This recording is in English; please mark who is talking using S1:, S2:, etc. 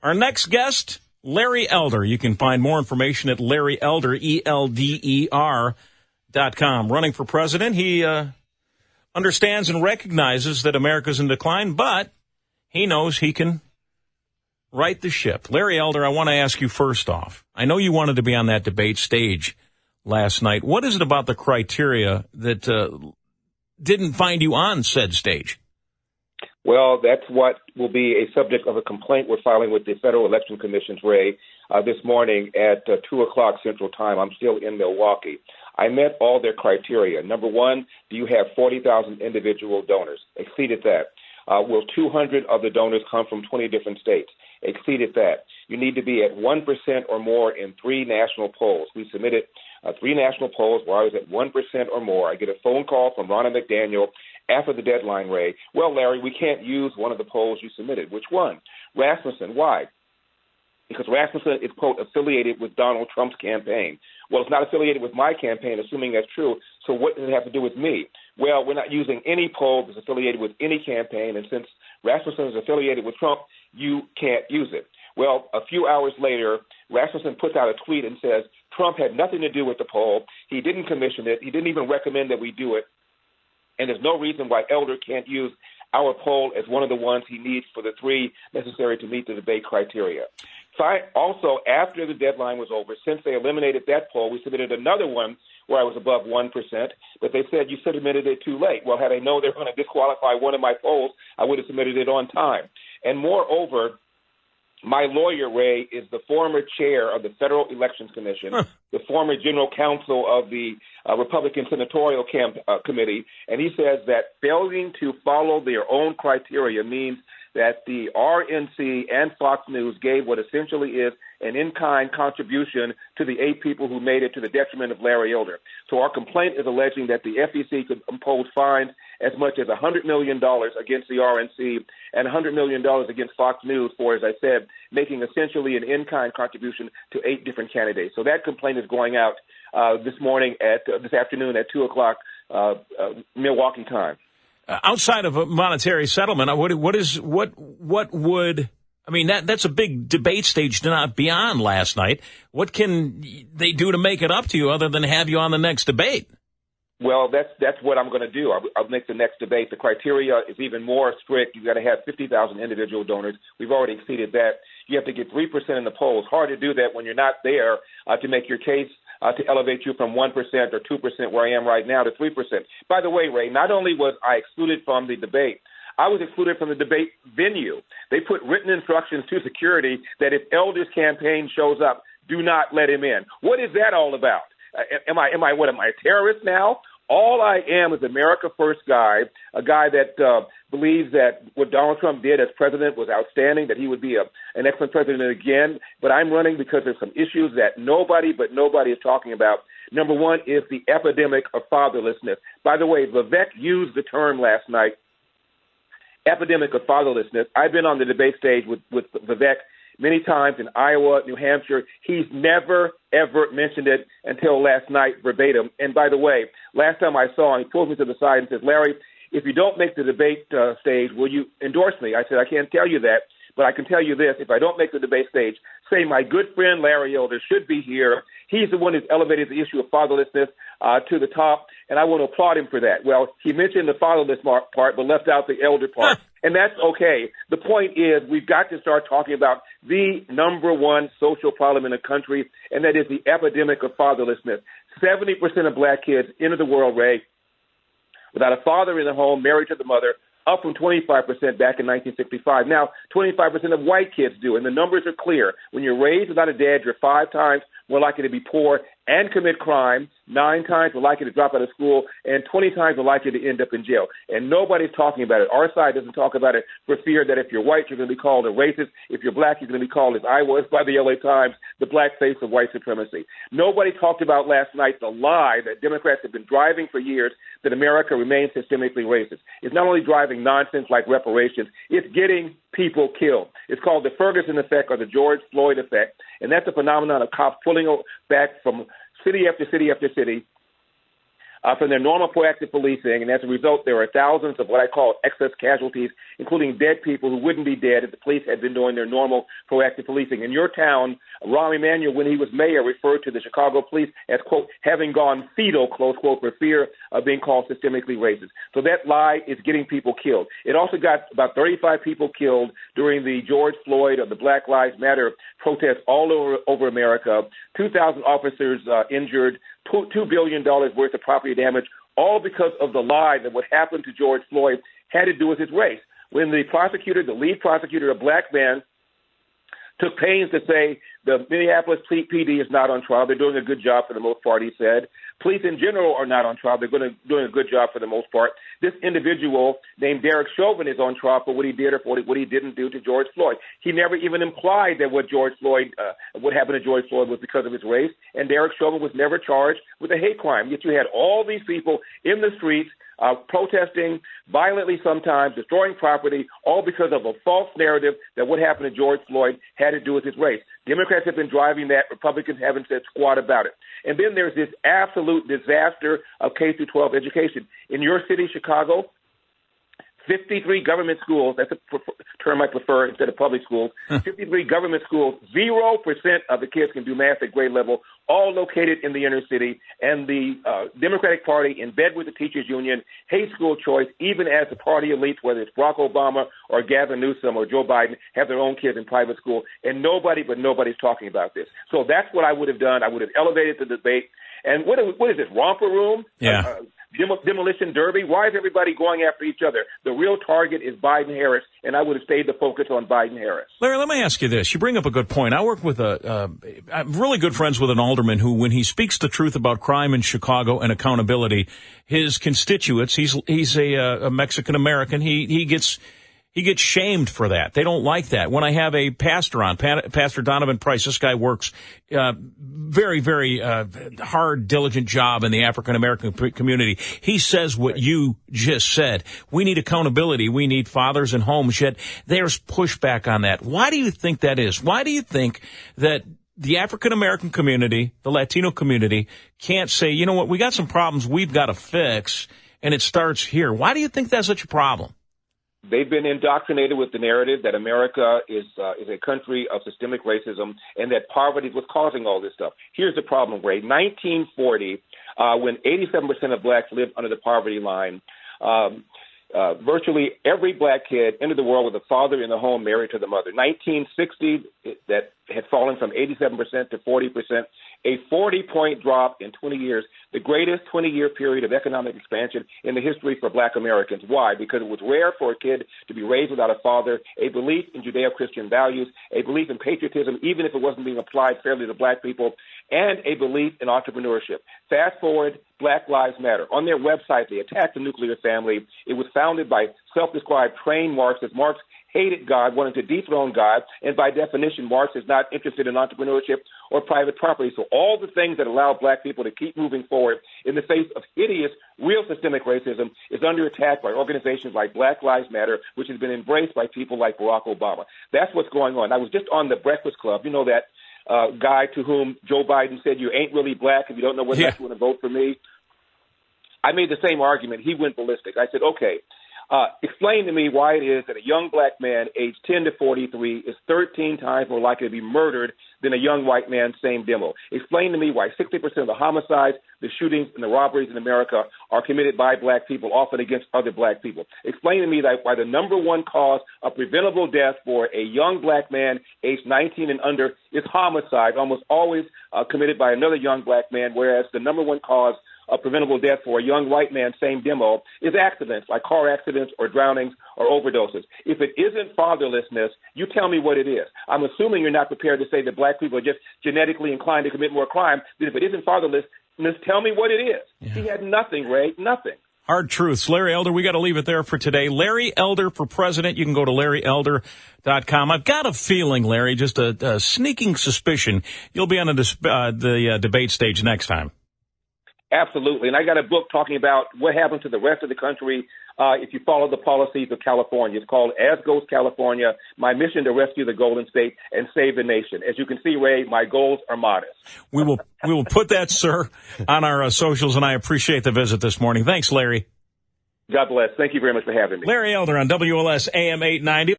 S1: Our next guest, Larry Elder. You can find more information at Larry Elder, ELDER.com. Running for president, he understands and recognizes that America's in decline, but he knows he can right the ship. Larry Elder, I want to ask you first off. I know you wanted to be on that debate stage last night. What is it about the criteria that didn't find you on said stage?
S2: Well, that's what will be a subject of a complaint we're filing with the Federal Election Commission, Ray, this morning at 2 o'clock Central Time. I'm still in Milwaukee. I met all their criteria. Number one, do you have 40,000 individual donors? Exceeded that. Will 200 of the donors come from 20 different states? Exceeded that. You need to be at 1% or more in 3 national polls. We submitted 3 national polls where I was at 1% or more. I get a phone call from Ronna McDaniel after the deadline, Ray. Well, Larry, we can't use one of the polls you submitted. Which one? Rasmussen. Why? Because Rasmussen is, quote, affiliated with Donald Trump's campaign. Well, it's not affiliated with my campaign, assuming that's true. So what does it have to do with me? Well, we're not using any poll that's affiliated with any campaign, and since Rasmussen is affiliated with Trump, you can't use it. Well, a few hours later, Rasmussen puts out a tweet and says Trump had nothing to do with the poll. He didn't commission it. He didn't even recommend that we do it. And there's no reason why Elder can't use our poll as one of the ones he needs for the 3 necessary to meet the debate criteria. Also, after the deadline was over, since they eliminated that poll, we submitted another one where I was above 1%, but they said you submitted it too late. Well, had I known they were going to disqualify one of my polls, I would have submitted it on time. And moreover, my lawyer, Ray, is the former chair of the Federal Elections Commission, the former general counsel of the Republican Senatorial Committee, and he says that failing to follow their own criteria means that the RNC and Fox News gave what essentially is an in-kind contribution to the 8 people who made it to the detriment of Larry Elder. So our complaint is alleging that the FEC could impose fines as much as $100 million against the RNC and $100 million against Fox News for, as I said, making essentially an in-kind contribution to 8 different candidates. So that complaint is going out this afternoon at 2 o'clock Milwaukee time.
S1: Outside of a monetary settlement, that's a big debate stage to not be on last night. What can they do to make it up to you other than have you on the next debate?
S2: Well, that's what I'm going to do. I'll make the next debate. The criteria is even more strict. You've got to have 50,000 individual donors. We've already exceeded that. You have to get 3% in the polls. Hard to do that when you're not there to make your case to elevate you from 1% or 2% where I am right now to 3%. By the way, Ray, not only was I excluded from the debate, I was excluded from the debate venue. They put written instructions to security that if Elder's campaign shows up, do not let him in. What is that all about? Am I a terrorist now? All I am is America First guy, a guy that believes that what Donald Trump did as president was outstanding, that he would be an excellent president again. But I'm running because there's some issues that nobody is talking about. Number one is the epidemic of fatherlessness. By the way, Vivek used the term last night, epidemic of fatherlessness. I've been on the debate stage with Vivek many times in Iowa, New Hampshire. He's never, ever mentioned it until last night verbatim. And by the way, last time I saw him, he pulled me to the side and said, Larry, if you don't make the debate stage, will you endorse me? I said, I can't tell you that, but I can tell you this. If I don't make the debate stage, say my good friend Larry Elder should be here. He's the one who's elevated the issue of fatherlessness to the top, and I want to applaud him for that. Well, he mentioned the fatherless part, but left out the elder part. And that's okay. The point is we've got to start talking about the number one social problem in the country, and that is the epidemic of fatherlessness. 70% of black kids enter the world, Ray, without a father in the home, married to the mother, up from 25% back in 1965. Now, 25% of white kids do, and the numbers are clear. When you're raised without a dad, you're 5 times more likely to be poor and commit crime, 9 times more likely to drop out of school, and 20 times more likely to end up in jail. And nobody's talking about it. Our side doesn't talk about it for fear that if you're white, you're going to be called a racist. If you're black, you're going to be called, as I was by the LA Times, the black face of white supremacy. Nobody talked about last night the lie that Democrats have been driving for years that America remains systemically racist. It's not only driving nonsense like reparations, it's getting people killed. It's called the Ferguson effect or the George Floyd effect, and that's a phenomenon of cops pulling back from city after city after city, from their normal proactive policing, and as a result, there are thousands of what I call excess casualties, including dead people who wouldn't be dead if the police had been doing their normal proactive policing. In your town, Rahm Emanuel, when he was mayor, referred to the Chicago police as, quote, having gone fetal, close quote, for fear of being called systemically racist. So that lie is getting people killed. It also got about 35 people killed during the George Floyd or the Black Lives Matter protests all over America, 2,000 officers injured, $2 billion worth of property damage, all because of the lie that what happened to George Floyd had to do with his race. When the lead prosecutor, a black man, took pains to say the Minneapolis PD is not on trial. They're doing a good job for the most part, he said. Police in general are not on trial. They're doing a good job for the most part. This individual named Derek Chauvin is on trial for what he did or for what he didn't do to George Floyd. He never even implied that what happened to George Floyd was because of his race, and Derek Chauvin was never charged with a hate crime. Yet you had all these people in the streets protesting violently sometimes, destroying property, all because of a false narrative that what happened to George Floyd had to do with his race. Democrats have been driving that. Republicans haven't said squat about it. And then there's this absolute disaster of K-12 education. In your city, Chicago, 53 government schools, that's a term I prefer instead of public schools, 53 government schools, 0% of the kids can do math at grade level, all located in the inner city, and the Democratic Party, in bed with the teachers union, hates school choice, even as the party elites, whether it's Barack Obama or Gavin Newsom or Joe Biden, have their own kids in private school, and nobody's talking about this. So that's what I would have done. I would have elevated the debate. And what is this, romper room?
S1: Yeah.
S2: Demolition derby? Why is everybody going after each other? The real target is Biden-Harris, and I would have stayed the focus on Biden-Harris.
S1: Larry, let me ask you this. You bring up a good point. I work with I'm really good friends with an alderman who, when he speaks the truth about crime in Chicago and accountability, his constituents, he's a Mexican-American, he gets shamed for that. They don't like that. When I have a pastor on, Pastor Donovan Price, this guy works very, very hard, diligent job in the African-American community. He says what you just said. We need accountability. We need fathers and homes. Yet there's pushback on that. Why do you think that is? Why do you think that the African-American community, the Latino community, can't say, you know what, we got some problems we've got to fix, and it starts here? Why do you think that's such a problem?
S2: They've been indoctrinated with the narrative that America is a country of systemic racism and that poverty was causing all this stuff. Here's the problem, Ray. 1940, when 87% of blacks lived under the poverty line, virtually every black kid entered the world with a father in the home married to the mother. 1960, that had fallen from 87% to 40%, a 40-point drop in 20 years, the greatest 20-year period of economic expansion in the history for black Americans. Why? Because it was rare for a kid to be raised without a father, a belief in Judeo-Christian values, a belief in patriotism, even if it wasn't being applied fairly to black people, and a belief in entrepreneurship. Fast forward, Black Lives Matter. On their website, they attacked the nuclear family. It was founded by self-described trained Marxists. Marx hated God, wanted to dethrone God, and by definition, Marx is not interested in entrepreneurship or private property. So all the things that allow black people to keep moving forward in the face of hideous, real systemic racism is under attack by organizations like Black Lives Matter, which has been embraced by people like Barack Obama. That's what's going on. I was just on the Breakfast Club. You know that guy to whom Joe Biden said, you ain't really black if you don't know whether you want to vote for me. I made the same argument. He went ballistic. I said, okay, explain to me why it is that a young black man aged 10 to 43 is 13 times more likely to be murdered than a young white man, same demo. Explain to me why 60% of the homicides, the shootings, and the robberies in America are committed by black people, often against other black people. Explain to me that why the number one cause of preventable death for a young black man aged 19 and under is homicide, almost always committed by another young black man, whereas the number one cause of preventable death for a young white man, same demo, is accidents like car accidents or drownings or overdoses. If it isn't fatherlessness, you tell me what it is. I'm assuming you're not prepared to say that black people are just genetically inclined to commit more crime. Then if it isn't fatherlessness, tell me what it is. Yeah. He had nothing, Ray, nothing.
S1: Hard truths. Larry Elder, we got to leave it there for today. Larry Elder for president. You can go to LarryElder.com. I've got a feeling, Larry, just a sneaking suspicion, you'll be on the debate stage next time.
S2: Absolutely. And I got a book talking about what happened to the rest of the country if you follow the policies of California. It's called As Goes California, my mission to rescue the Golden State and save the nation. As you can see, Ray, my goals are modest.
S1: We will put that, sir, on our socials, and I appreciate the visit this morning. Thanks, Larry.
S2: God bless. Thank you very much for having me.
S1: Larry Elder on WLS AM 890.